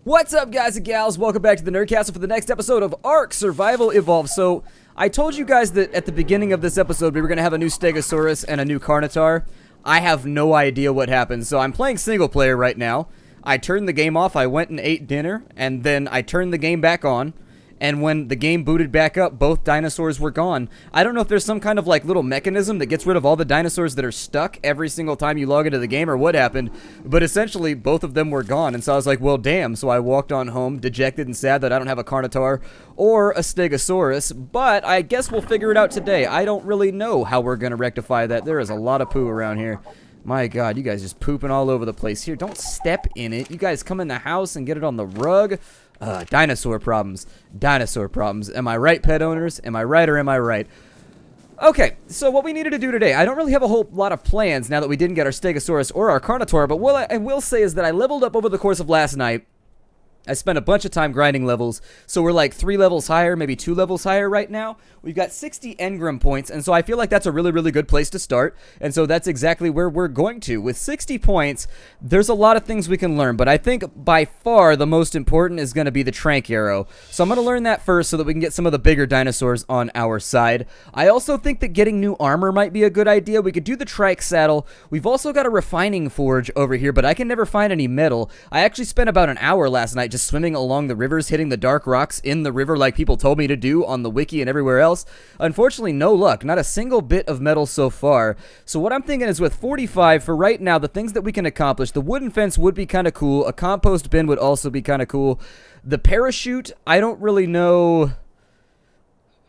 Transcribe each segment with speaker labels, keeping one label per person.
Speaker 1: What's up, guys and gals? Welcome back to the Nerdcastle for the next episode of Ark Survival Evolved. So, I told you guys that at the beginning of this episode we were going to have a new Stegosaurus and a new Carnotaur. I have no idea what happened, so I'm playing single player right now. I turned the game off, I went and ate dinner, and then I turned the game back on. And when the game booted back up, both dinosaurs were gone. I don't know if there's some kind of like little mechanism that gets rid of all the dinosaurs that are stuck every single time you log into the game or what happened. But essentially, both of them were gone. And so I was like, well, damn. So I walked on home, dejected and sad that I don't have a Carnotaur or a Stegosaurus. But I guess we'll figure it out today. I don't really know how we're going to rectify that. There is a lot of poo around here. My God, you guys just pooping all over the place here. Don't step in it. You guys come in the house and get it on the rug. Dinosaur problems. Dinosaur problems. Am I right, pet owners? Am I right or am I right? Okay, so what we needed to do today, I don't really have a whole lot of plans now that we didn't get our Stegosaurus or our Carnotaur, but what I will say is that I leveled up over the course of last night. I spent a bunch of time grinding levels, so we're like 3 levels higher, maybe 2 levels higher right now. We've got 60 engram points, and so I feel like that's a really, really good place to start, and so that's exactly where we're going to. With 60 points, there's a lot of things we can learn, but I think by far the most important is going to be the Trank Arrow. So I'm going to learn that first so that we can get some of the bigger dinosaurs on our side. I also think that getting new armor might be a good idea. We could do the trike saddle. We've also got a refining forge over here, but I can never find any metal. I actually spent about an hour last night just swimming along the rivers, hitting the dark rocks in the river like people told me to do on the wiki and everywhere else. Unfortunately, no luck. Not a single bit of metal so far. So what I'm thinking is with 45, for right now, the things that we can accomplish, the wooden fence would be kind of cool. A compost bin would also be kind of cool. The parachute, I don't really know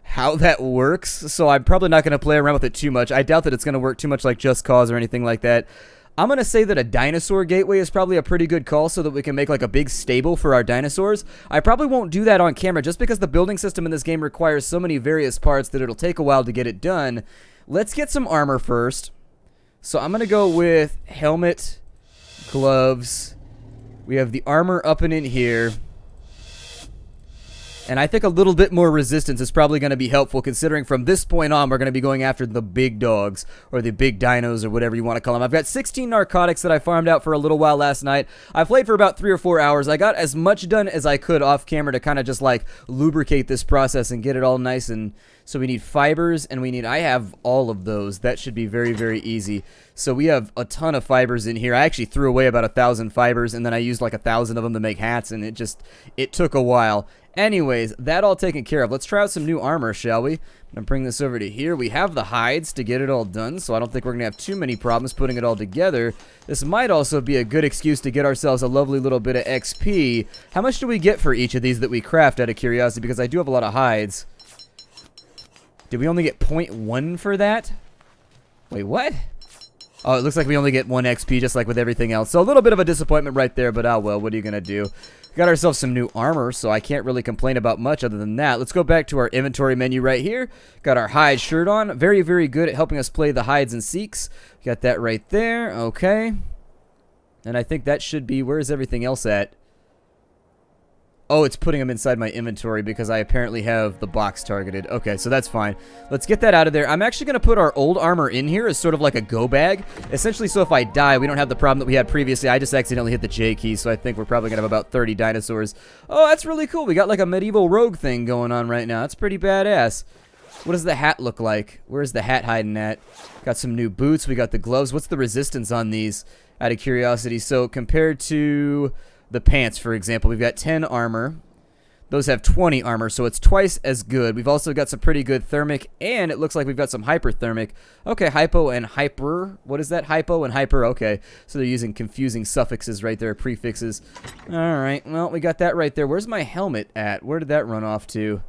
Speaker 1: how that works, so I'm probably not going to play around with it too much. I doubt that it's going to work too much like Just Cause or anything like that. I'm going to say that a dinosaur gateway is probably a pretty good call so that we can make like a big stable for our dinosaurs. I probably won't do that on camera just because the building system in this game requires so many various parts that it'll take a while to get it done. Let's get some armor first. So I'm going to go with helmet, gloves. We have the armor up and in here. And I think a little bit more resistance is probably going to be helpful, considering from this point on, we're going to be going after the big dogs, or the big dinos, or whatever you want to call them. I've got 16 narcotics that I farmed out for a little while last night. I played for about 3 or 4 hours. I got as much done as I could off camera to kind of just like lubricate this process and get it all nice. And so we need fibers, and I have all of those. That should be very, very easy. So we have a ton of fibers in here. I actually threw away about 1,000 fibers, and then I used like 1,000 of them to make hats, and it took a while. Anyways, that all taken care of. Let's try out some new armor, shall we? I'm going to bring this over to here. We have the hides to get it all done, so I don't think we're going to have too many problems putting it all together. This might also be a good excuse to get ourselves a lovely little bit of XP. How much do we get for each of these that we craft, out of curiosity? Because I do have a lot of hides. Did we only get 0.1 for that? Wait, what? Oh, it looks like we only get 1 XP just like with everything else. So a little bit of a disappointment right there, but oh well, what are you going to do? Got ourselves some new armor, so I can't really complain about much other than that. Let's go back to our inventory menu right here. Got our hide shirt on. Very, very good at helping us play the hides and seeks. Got that right there. Okay. And I think that should be... Where is everything else at? Oh, it's putting them inside my inventory because I apparently have the box targeted. Okay, so that's fine. Let's get that out of there. I'm actually going to put our old armor in here as sort of like a go bag. Essentially, so if I die, we don't have the problem that we had previously. I just accidentally hit the J key, so I think we're probably going to have about 30 dinosaurs. Oh, that's really cool. We got like a medieval rogue thing going on right now. That's pretty badass. What does the hat look like? Where's the hat hiding at? Got some new boots. We got the gloves. What's the resistance on these, out of curiosity? So compared to... the pants, for example, we've got 10 armor. Those have 20 armor, so it's twice as good. We've also got some pretty good thermic, and it looks like we've got some hyperthermic. Okay, hypo and hyper. What is that? Hypo and hyper. Okay, so they're using confusing suffixes right there, prefixes. All right, well, we got that right there. Where's my helmet at? Where did that run off to?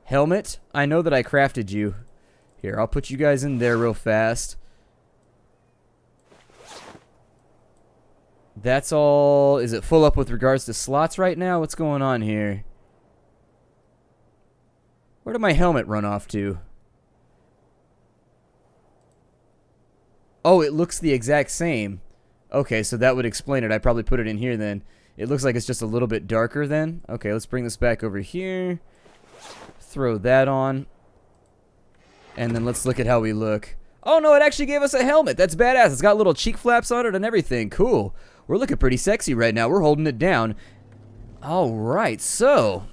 Speaker 1: Helmet? I know that I crafted you. Here, I'll put you guys in there real fast. That's all. Is it full up with regards to slots right now? What's going on here? Where did my helmet run off to? Oh, it looks the exact same. Okay, so that would explain it. I probably put it in here then. It looks like it's just a little bit darker then. Okay, let's bring this back over here. Throw that on. And then let's look at how we look. Oh no, it actually gave us a helmet. That's badass. It's got little cheek flaps on it and everything. Cool. We're looking pretty sexy right now. We're holding it down. All right, so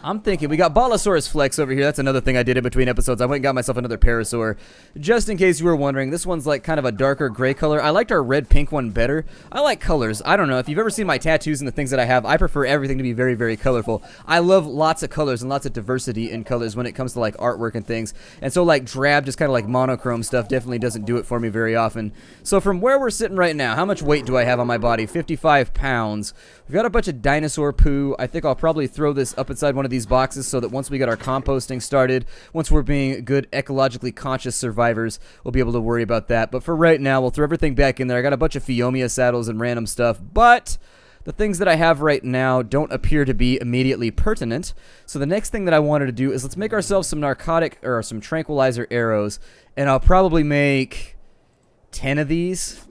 Speaker 1: I'm thinking we got Bolosaurus Flex over here. That's another thing I did in between episodes. I went and got myself another Parasaur. Just in case you were wondering, this one's like kind of a darker gray color. I liked our red-pink one better. I like colors. I don't know. If you've ever seen my tattoos and the things that I have, I prefer everything to be very, very colorful. I love lots of colors and lots of diversity in colors when it comes to like artwork and things. And so like drab, just kind of like monochrome stuff definitely doesn't do it for me very often. So from where we're sitting right now, how much weight do I have on my body? 55 pounds. We've got a bunch of dinosaur poo. I think I'll probably throw this up inside one of these boxes so that once we get our composting started, once we're being good ecologically conscious survivors, we'll be able to worry about that. But for right now, we'll throw everything back in there. I got a bunch of Phiomia saddles and random stuff, but the things that I have right now don't appear to be immediately pertinent. So the next thing that I wanted to do is let's make ourselves some narcotic or some tranquilizer arrows, and I'll probably make 10 of these.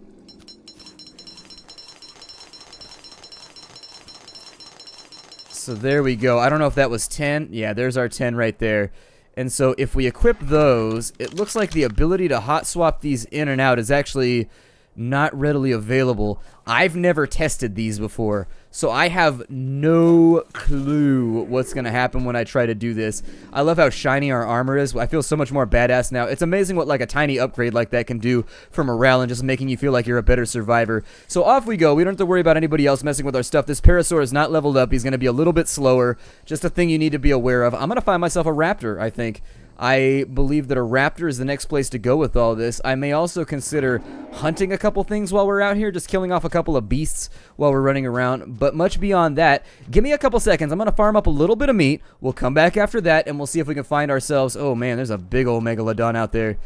Speaker 1: So there we go. I don't know if that was 10. Yeah, there's our 10 right there. And so if we equip those, it looks like the ability to hot swap these in and out is actually not readily available. I've never tested these before, so I have no clue what's going to happen when I try to do this. I love how shiny our armor is. I feel so much more badass now. It's amazing what like a tiny upgrade like that can do for morale and just making you feel like you're a better survivor. So off we go. We don't have to worry about anybody else messing with our stuff. This Parasaur is not leveled up. He's going to be a little bit slower. Just a thing you need to be aware of. I'm going to find myself a raptor, I think. I believe that a raptor is the next place to go with all this. I may also consider hunting a couple things while we're out here, just killing off a couple of beasts while we're running around. But much beyond that, give me a couple seconds. I'm going to farm up a little bit of meat. We'll come back after that, and we'll see if we can find ourselves... Oh, man, there's a big old megalodon out there.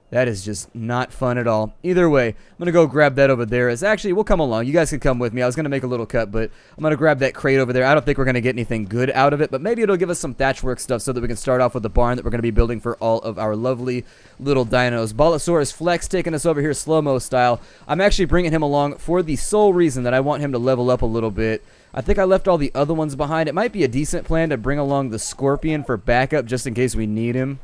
Speaker 1: That is just not fun at all. Either way, I'm going to go grab that over there. It's actually, we'll come along. You guys can come with me. I was going to make a little cut, but I'm going to grab that crate over there. I don't think we're going to get anything good out of it, but maybe it'll give us some thatchwork stuff so that we can start off with the barn that we're going to be building for all of our lovely little dinos. Bolosaurus Flex taking us over here slow-mo style. I'm actually bringing him along for the sole reason that I want him to level up a little bit. I think I left all the other ones behind. It might be a decent plan to bring along the Scorpion for backup just in case we need him.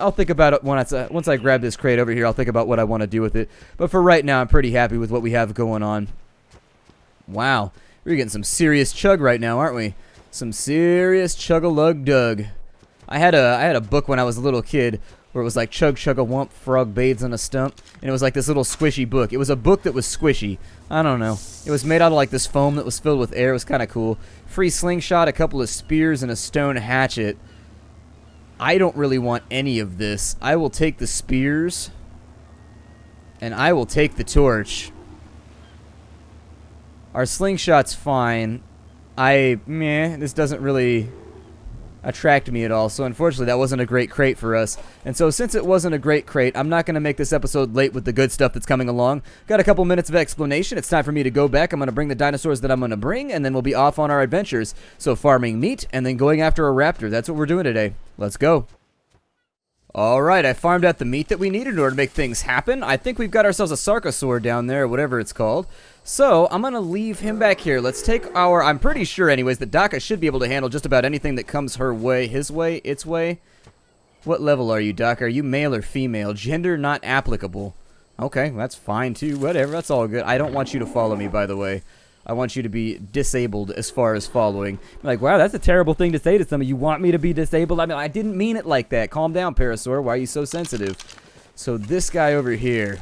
Speaker 1: I'll think about it once I grab this crate over here. I'll think about what I want to do with it. But for right now, I'm pretty happy with what we have going on. Wow. We're getting some serious chug right now, aren't we? Some serious chug-a-lug-dug. I had a book when I was a little kid where it was like chug chug a wump, frog bathes on a stump, and it was like this little squishy book. It was a book that was squishy. I don't know. It was made out of like this foam that was filled with air. It was kind of cool. Free slingshot, a couple of spears, and a stone hatchet. I don't really want any of this. I will take the spears, and I will take the torch. Our slingshot's fine. This doesn't really attract me at all. So unfortunately, that wasn't a great crate for us. And so since it wasn't a great crate, I'm not going to make this episode late with the good stuff that's coming along. Got a couple minutes of explanation. It's time for me to go back. I'm going to bring the dinosaurs that I'm going to bring, and then we'll be off on our adventures. So farming meat and then going after a raptor. That's what we're doing today. Let's go. Alright, I farmed out the meat that we needed in order to make things happen. I think we've got ourselves a Sarcosaur down there, or whatever it's called. So, I'm going to leave him back here. Let's take our... I'm pretty sure, anyways, that Daka should be able to handle just about anything that comes her way. His way? Its way? What level are you, Daka? Are you male or female? Gender not applicable. Okay, that's fine, too. Whatever, that's all good. I don't want you to follow me, by the way. I want you to be disabled as far as following. I'm like, wow, that's a terrible thing to say to somebody. You want me to be disabled? I mean, I didn't mean it like that. Calm down, Parasaur. Why are you so sensitive? So this guy over here,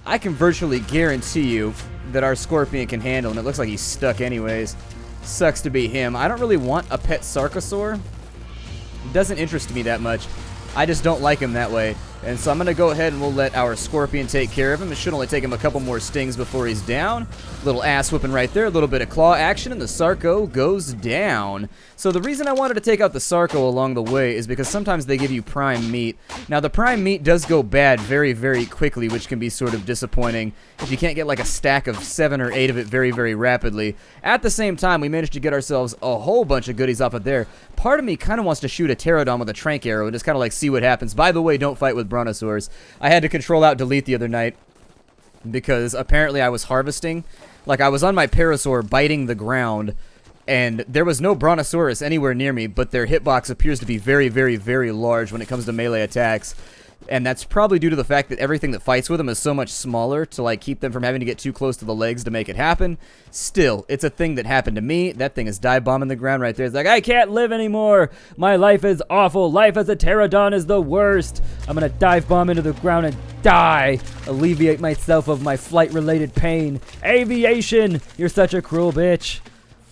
Speaker 1: I can virtually guarantee you that our Scorpion can handle him. It looks like he's stuck anyways. Sucks to be him. I don't really want a pet Sarcosaur. It doesn't interest me that much. I just don't like him that way. And so I'm going to go ahead and we'll let our Scorpion take care of him. It should only take him a couple more stings before he's down. Little ass whipping right there. A little bit of claw action and the Sarco goes down. So the reason I wanted to take out the Sarco along the way is because sometimes they give you prime meat. Now the prime meat does go bad very, very quickly, which can be sort of disappointing if you can't get like a stack of 7 or 8 of it very, very rapidly. At the same time, we managed to get ourselves a whole bunch of goodies off of there. Part of me kind of wants to shoot a pterodon with a trank arrow and just kind of like see what happens. By the way, don't fight with brontosaurs. I had to control out delete the other night because apparently I was harvesting. Like I was on my Parasaur biting the ground and there was no brontosaurus anywhere near me, but their hitbox appears to be very, very, very large when it comes to melee attacks. And that's probably due to the fact that everything that fights with them is so much smaller to like keep them from having to get too close to the legs to make it happen. Still, it's a thing that happened to me. That thing is dive bombing the ground right there. It's like, I can't live anymore. My life is awful. Life as a pterodon is the worst. I'm gonna dive bomb into the ground and die. Alleviate myself of my flight-related pain. Aviation, you're such a cruel bitch.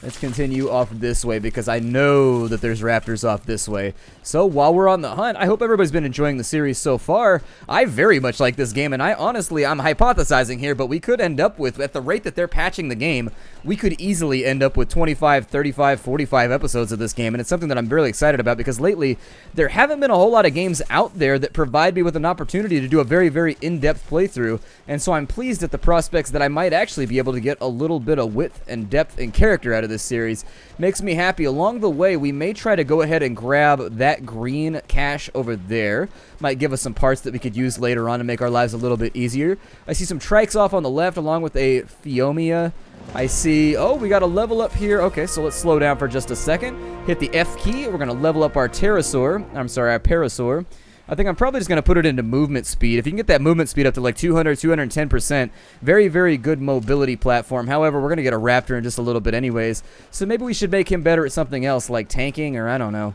Speaker 1: Let's continue off this way because I know that there's raptors off this way. So while we're on the hunt, I hope everybody's been enjoying the series so far. I very much like this game, and I'm hypothesizing here, but we could end up with, at the rate that they're patching the game, we could easily end up with 25, 35, 45 episodes of this game, and it's something that I'm really excited about because lately there haven't been a whole lot of games out there that provide me with an opportunity to do a very, very in-depth playthrough, and so I'm pleased at the prospects that I might actually be able to get a little bit of width and depth and character out of this series. Makes me happy. Along the way, we may try to go ahead and grab that green cache over there. Might give us some parts that we could use later on to make our lives a little bit easier. I see some trikes off on the left along with a Phiomia. I see, oh, we got a level up here. Okay, so let's slow down for just a second. Hit the F key. We're going to level up our pterosaur. I'm sorry, our parasaur. I think I'm probably just going to put it into movement speed. If you can get that movement speed up to like 200, 210%, very, very good mobility platform. However, we're going to get a raptor in just a little bit anyways. So maybe we should make him better at something else like tanking or I don't know.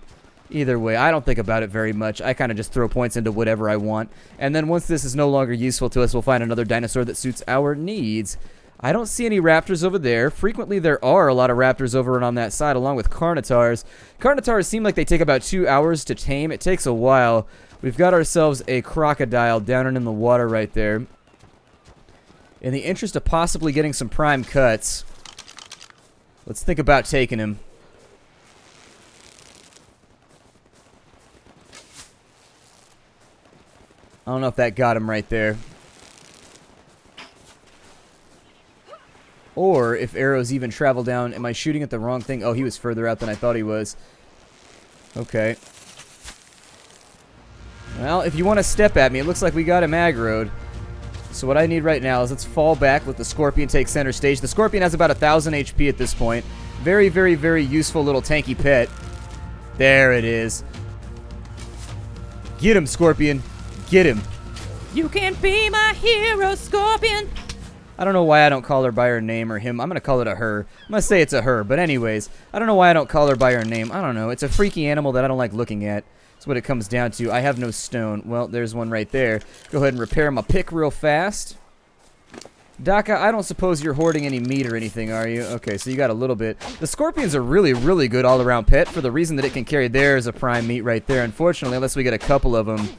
Speaker 1: Either way, I don't think about it very much. I kind of just throw points into whatever I want. And then once this is no longer useful to us, we'll find another dinosaur that suits our needs. I don't see any raptors over there. Frequently, there are a lot of raptors over and on that side, along with carnitars. Carnitars seem like they take about 2 hours to tame. It takes a while. We've got ourselves a crocodile down and in the water right there. In the interest of possibly getting some prime cuts, let's think about taking him. I don't know if that got him right there. Or if arrows even travel down. Am I shooting at the wrong thing? Oh, he was further out than I thought he was. Okay. Well, if you want to step at me, it looks like we got him aggroed. So what I need right now is let's fall back, let the scorpion take center stage. The scorpion has about 1,000 HP at this point. Very, very, very useful little tanky pet. There it is. Get him, scorpion. Get him.
Speaker 2: You can be my hero, Scorpion.
Speaker 1: I don't know why I don't call her by her name or him. I'm going to call it a her. I'm going to say it's a her. But anyways, I don't know why I don't call her by her name. I don't know. It's a freaky animal that I don't like looking at. That's what it comes down to. I have no stone. Well, there's one right there. Go ahead and repair my pick real fast. Daka, I don't suppose you're hoarding any meat or anything, are you? Okay, so you got a little bit. The scorpion's a really, really good all-around pet for the reason that it can carry. There's a prime meat right there. Unfortunately, unless we get a couple of them,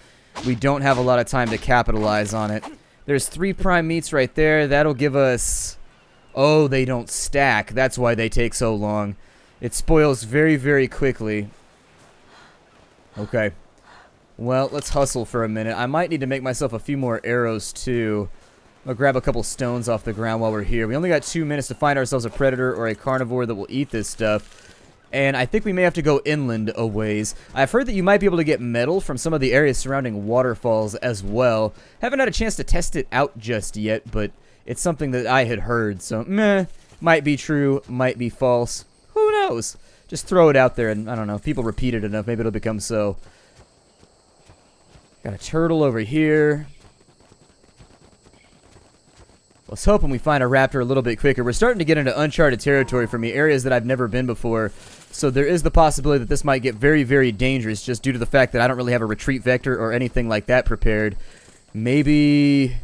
Speaker 1: we don't have a lot of time to capitalize on it. There's 3 prime meats right there. That'll give us... Oh, they don't stack. That's why they take so long. It spoils very, very quickly. Okay. Well, let's hustle for a minute. I might need to make myself a few more arrows, too. I'll grab a couple stones off the ground while we're here. We only got 2 minutes to find ourselves a predator or a carnivore that will eat this stuff. And I think we may have to go inland a ways. I've heard that you might be able to get metal from some of the areas surrounding waterfalls as well. Haven't had a chance to test it out just yet, but it's something that I had heard. So, meh. Might be true, might be false. Who knows? Just throw it out there and, I don't know, if people repeat it enough, maybe it'll become so. Got a turtle over here. Let's hope we find a raptor a little bit quicker. We're starting to get into uncharted territory for me, areas that I've never been before. So there is the possibility that this might get very, very dangerous just due to the fact that I don't really have a retreat vector or anything like that prepared. Maybe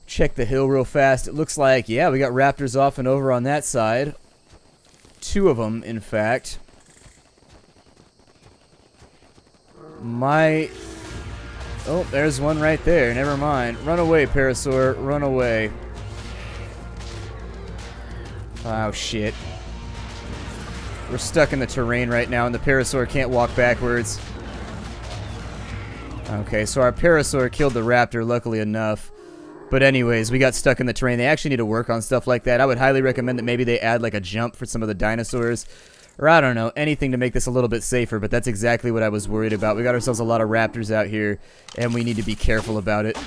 Speaker 1: check the hill real fast. It looks like, yeah, we got raptors off and over on that side. 2 of them, in fact. Oh, there's one right there. Never mind. Run away, Parasaur. Run away. Oh, shit. We're stuck in the terrain right now, and the Parasaur can't walk backwards. Okay, so our Parasaur killed the raptor, luckily enough. But anyways, we got stuck in the terrain. They actually need to work on stuff like that. I would highly recommend that maybe they add like a jump for some of the dinosaurs. Or I don't know, anything to make this a little bit safer, but that's exactly what I was worried about. We got ourselves a lot of raptors out here, and we need to be careful about it.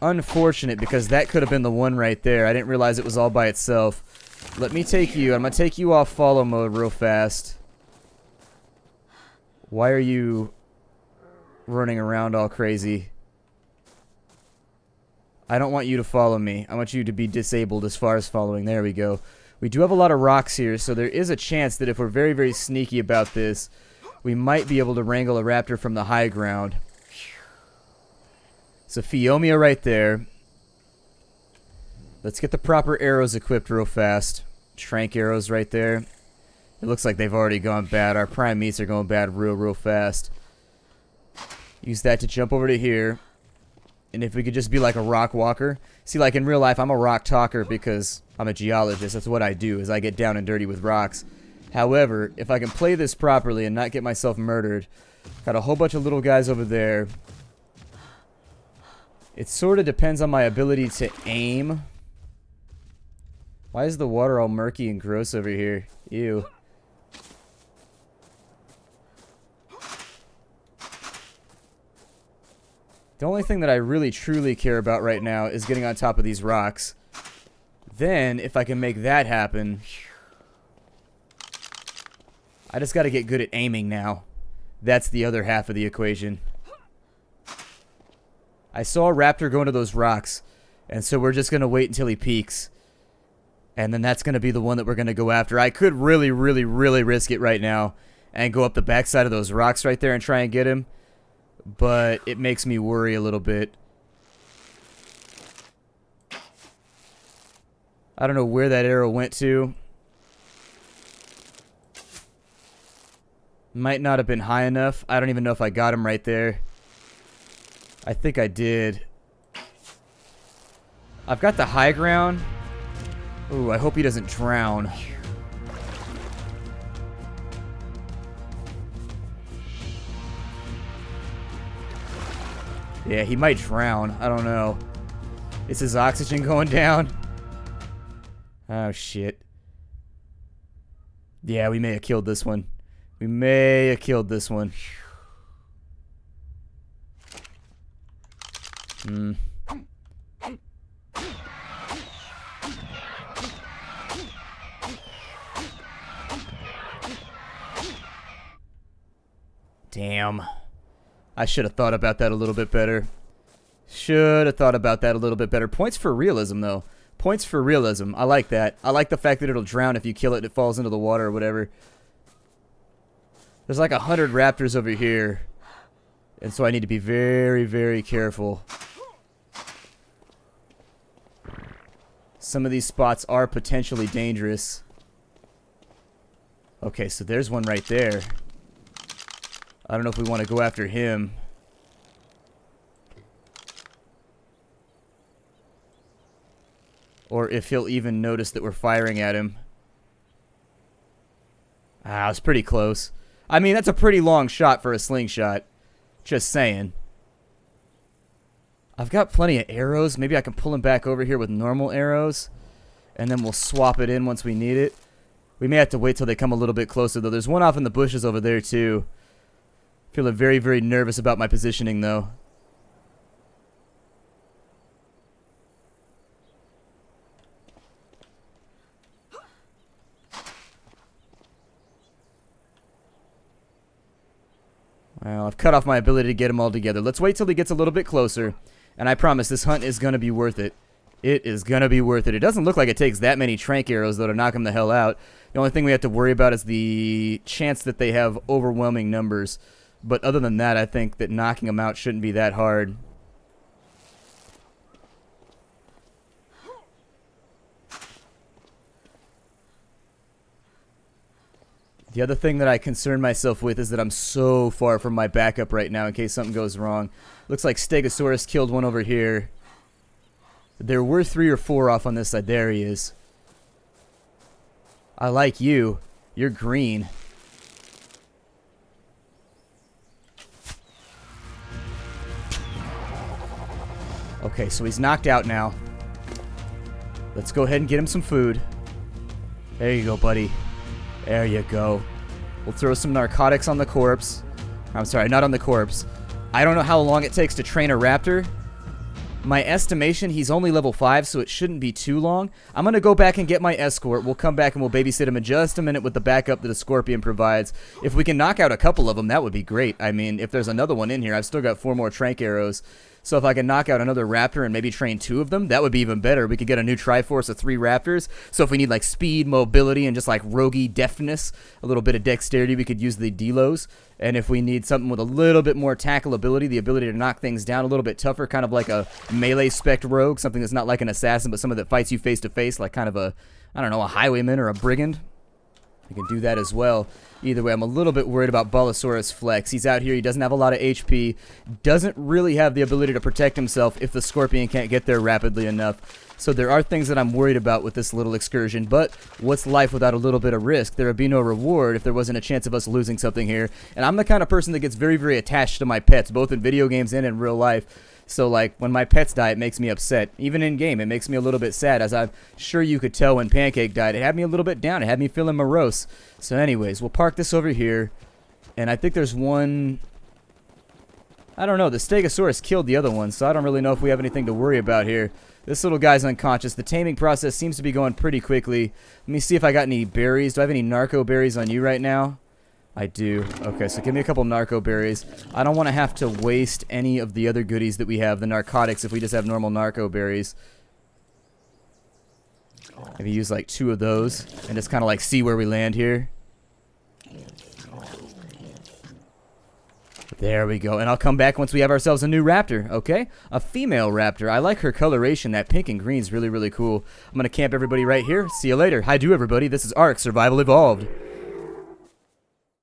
Speaker 1: Unfortunate, because that could have been the one right there. I didn't realize it was all by itself. Let me take you. I'm going to take you off follow mode real fast. Why are you running around all crazy. I don't want you to follow me. I want you to be disabled as far as following. There we go. We do have a lot of rocks here, so there is a chance that if we're very, very sneaky about this, we might be able to wrangle a raptor from the high ground. So Phiomia right there. Let's get the proper arrows equipped real fast. Trank arrows right there. It looks like they've already gone bad. Our prime meats are going bad real fast. Use that to jump over to here. And if we could just be like a rock walker. See, like in real life, I'm a rock talker because I'm a geologist. That's what I do, is I get down and dirty with rocks. However, if I can play this properly and not get myself murdered, got a whole bunch of little guys over there. It sort of depends on my ability to aim. Why is the water all murky and gross over here? Ew. The only thing that I really truly care about right now is getting on top of these rocks. Then, if I can make that happen, I just gotta get good at aiming now. That's the other half of the equation. I saw a raptor go into those rocks, and so we're just gonna wait until he peaks. And then that's gonna be the one that we're gonna go after. I could really risk it right now and go up the backside of those rocks right there and try and get him. But it makes me worry a little bit. I don't know where that arrow went to. Might not have been high enough. I don't even know if I got him right there. I think I did. I've got the high ground. Ooh, I hope he doesn't drown. Yeah, he might drown. I don't know. Is his oxygen going down? Oh, shit. Yeah, we may have killed this one. We may have killed this one. Damn. I should have thought about that a little bit better. Should have thought about that a little bit better. Points for realism, though. Points for realism. I like that. I like the fact that it'll drown if you kill it and it falls into the water or whatever. There's like 100 raptors over here. And so I need to be very careful. Some of these spots are potentially dangerous. Okay, so there's one right there. I don't know if we want to go after him. Or if he'll even notice that we're firing at him. Ah, it's pretty close. I mean, that's a pretty long shot for a slingshot. Just saying. I've got plenty of arrows. Maybe I can pull him back over here with normal arrows. And then we'll swap it in once we need it. We may have to wait till they come a little bit closer, though. There's one off in the bushes over there, too. Feeling very nervous about my positioning, though. Well, I've cut off my ability to get them all together. Let's wait till he gets a little bit closer. And I promise this hunt is going to be worth it. It is going to be worth it. It doesn't look like it takes that many trank arrows, though, to knock him the hell out. The only thing we have to worry about is the chance that they have overwhelming numbers. But other than that, I think that knocking them out shouldn't be that hard. The other thing that I concern myself with is that I'm so far from my backup right now in case something goes wrong. Looks like Stegosaurus killed one over here. There were 3 or 4 off on this side. There he is. I like you. You're green. Okay, so he's knocked out now. Let's go ahead and get him some food. There you go, buddy. There you go. We'll throw some narcotics on the corpse. I'm sorry, not on the corpse. I don't know how long it takes to train a raptor. My estimation, he's only level 5, so it shouldn't be too long. I'm going to go back and get my escort. We'll come back and we'll babysit him in just a minute with the backup that a scorpion provides. If we can knock out a couple of them, that would be great. I mean, if there's another one in here, I've still got 4 more trank arrows. So if I can knock out another raptor and maybe train 2 of them, that would be even better. We could get a new Triforce of 3 raptors. So if we need like speed, mobility, and just like roguey deftness, a little bit of dexterity, we could use the Delos. And if we need something with a little bit more tackle ability, the ability to knock things down a little bit tougher, kind of like a melee spec rogue, something that's not like an assassin, but someone that fights you face to face, like kind of a, I don't know, a highwayman or a brigand. We can do that as well. Either way, I'm a little bit worried about Bolosaurus Flex. He's out here. He doesn't have a lot of HP. Doesn't really have the ability to protect himself if the scorpion can't get there rapidly enough. So there are things that I'm worried about with this little excursion. But what's life without a little bit of risk? There would be no reward if there wasn't a chance of us losing something here. And I'm the kind of person that gets very, very attached to my pets, both in video games and in real life. So, like, when my pets die, it makes me upset. Even in-game, it makes me a little bit sad. As I'm sure you could tell when Pancake died, it had me a little bit down. It had me feeling morose. So, anyways, we'll park this over here. And I think there's one... I don't know. The Stegosaurus killed the other one, so I don't really know if we have anything to worry about here. This little guy's unconscious. The taming process seems to be going pretty quickly. Let me see if I got any berries. Do I have any narco berries on you right now? I do. Okay, so give me a couple narco berries. I don't want to have to waste any of the other goodies that we have, the narcotics, if we just have normal narco berries. Maybe use like 2 of those and just kind of like see where we land here. There we go. And I'll come back once we have ourselves a new raptor, okay? A female raptor. I like her coloration. That pink and green is really, really cool. I'm going to camp everybody right here. See you later. Hi, everybody. This is Ark Survival Evolved.